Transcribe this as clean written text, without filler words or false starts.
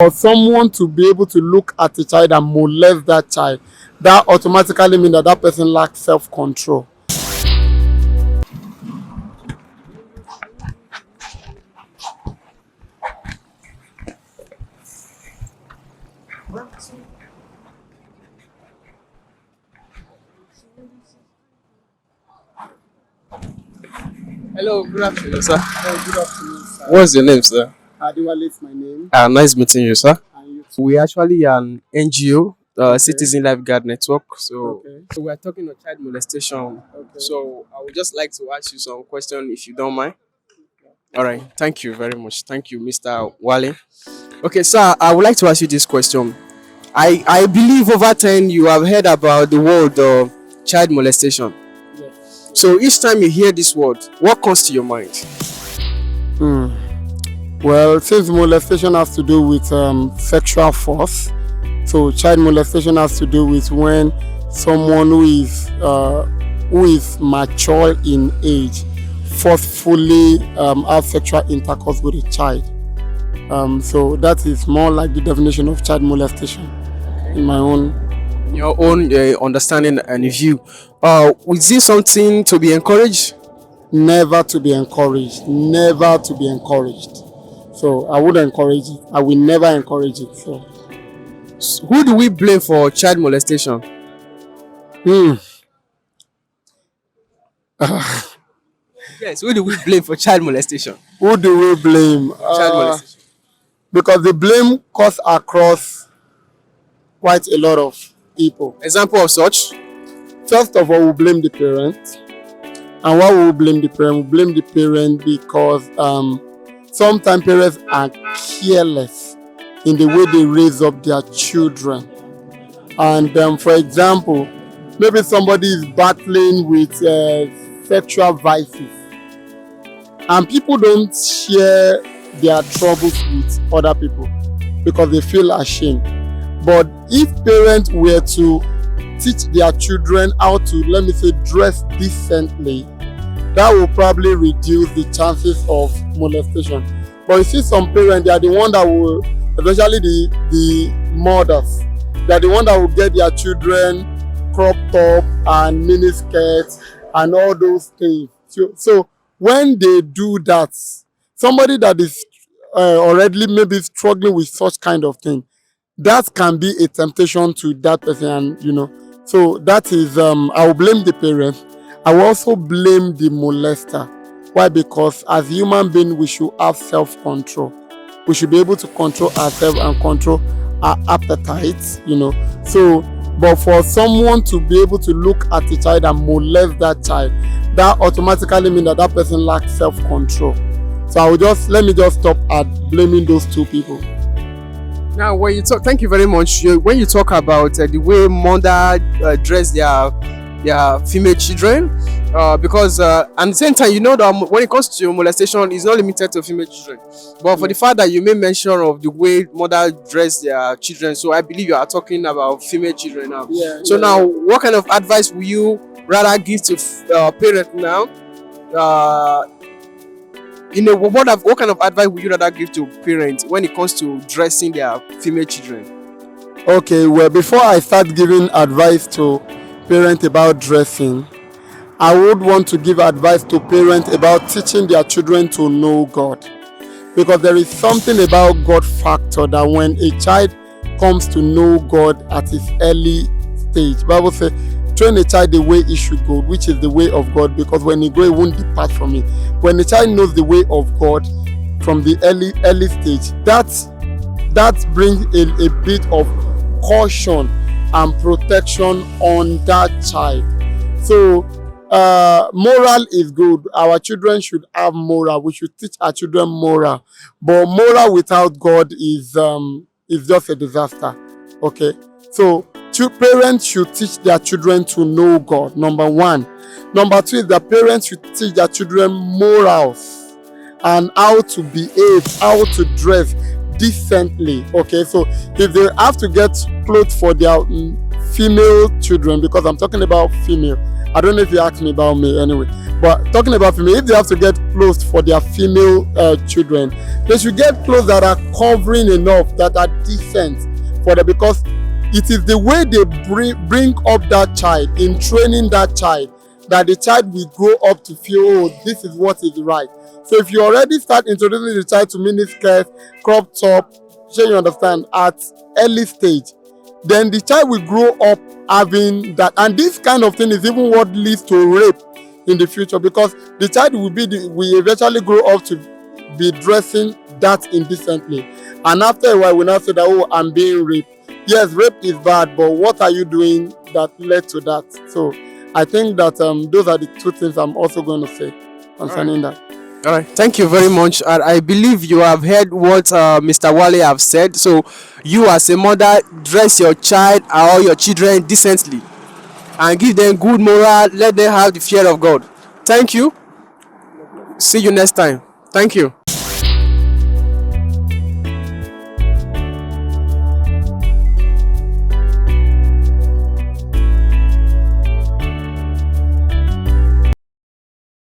For someone to be able to look at a child and molest that child, that automatically means that that person lacks self-control. Hello, good afternoon, sir. Good afternoon, sir. What's your name, sir? Adiwale is my name. Nice meeting you, sir. And you We actually an NGO, Okay. Citizen Lifeguard Network. Okay. So we are talking on child molestation. Okay. So I would just like to ask you some question if you don't mind. All right. Thank you very much. Thank you, Mr. Wale. Okay, sir. I would like to ask you this question. I believe over time you have heard about the word child molestation. Yes. So each time you hear this word, what comes to your mind? Hmm. Well, since molestation has to do with sexual force, so child molestation has to do with when someone who is mature in age forcefully have sexual intercourse with a child. So that is more like the definition of child molestation in my own. Your own understanding and view. Is this something to be encouraged? Never to be encouraged. Never to be encouraged. So I would encourage it. I will never encourage it. So. Who do we blame for child molestation? Hmm. Yes, who do we blame for child molestation? Who do we blame? Child molestation. Because the blame cuts across quite a lot of people. Example of such? First of all, we blame the parent. And why will we blame the parent? We blame the parent because sometimes parents are careless in the way they raise up their children. And for example, maybe somebody is battling with sexual vices, and people don't share their troubles with other people because they feel ashamed. But if parents were to teach their children how to, let me say, dress decently, that will probably reduce the chances of molestation. But you see some parents, they are the one that will, especially the mothers, they are the one that will get their children cropped up and mini skirts and all those things. So when they do that, somebody that is already maybe struggling with such kind of thing, that can be a temptation to that person, and so that is I will blame the parent. I will also blame the molester. Why? Because as human beings, we should have self-control. We should be able to control ourselves and control our appetites, So, but for someone to be able to look at a child and molest that child, that automatically means that that person lacks self-control. So let me just stop at blaming those two people. Now, when you talk, thank you very much. When you talk about the way mother dress their female children, because at the same time, that when it comes to molestation, it's not limited to female children. But for the fact that you made mention of the way mother dress their children, so I believe you are talking about female children now. Now, what kind of advice will you rather give to parents now? What kind of advice would you rather give to parents when it comes to dressing their female children? Okay, well, before I start giving advice to parents about dressing, I would want to give advice to parents about teaching their children to know God. Because there is something about God factor that when a child comes to know God at his early stage, Bible says, train a child the way he should go, which is the way of God, because when he grows, he won't depart from it. When a child knows the way of God from the early stage, that brings a bit of caution and protection on that child. So moral is good. Our children should have moral. We should teach our children moral. But moral without God is just a disaster. Okay, so parents should teach their children to know God, number one. Number two is that parents should teach their children morals and how to behave, how to dress decently. Okay, so if they have to get clothes for their female children, because I'm talking about female, I don't know if you asked me about me anyway, But talking about female, if they have to get clothes for their female children, they should get clothes that are covering enough, that are decent for them, because it is the way they bring up that child, in training that child, that the child will grow up to feel, oh, this is what is right. So if you already start introducing the child to miniskirt, crop top, sure you understand, at early stage, then the child will grow up having that. And this kind of thing is even what leads to rape in the future, because the child will eventually grow up to be dressing that indecently. And after a while, we now say that, oh, I'm being raped. Yes, rape is bad, but what are you doing that led to that? So I think that those are the two things I'm also going to say concerning that. All right, thank you very much. I believe you have heard what Mr. Wale have said. So you as a mother, dress your child or your children decently and give them good moral. Let them have the fear of God. Thank you. See you next time. Thank you.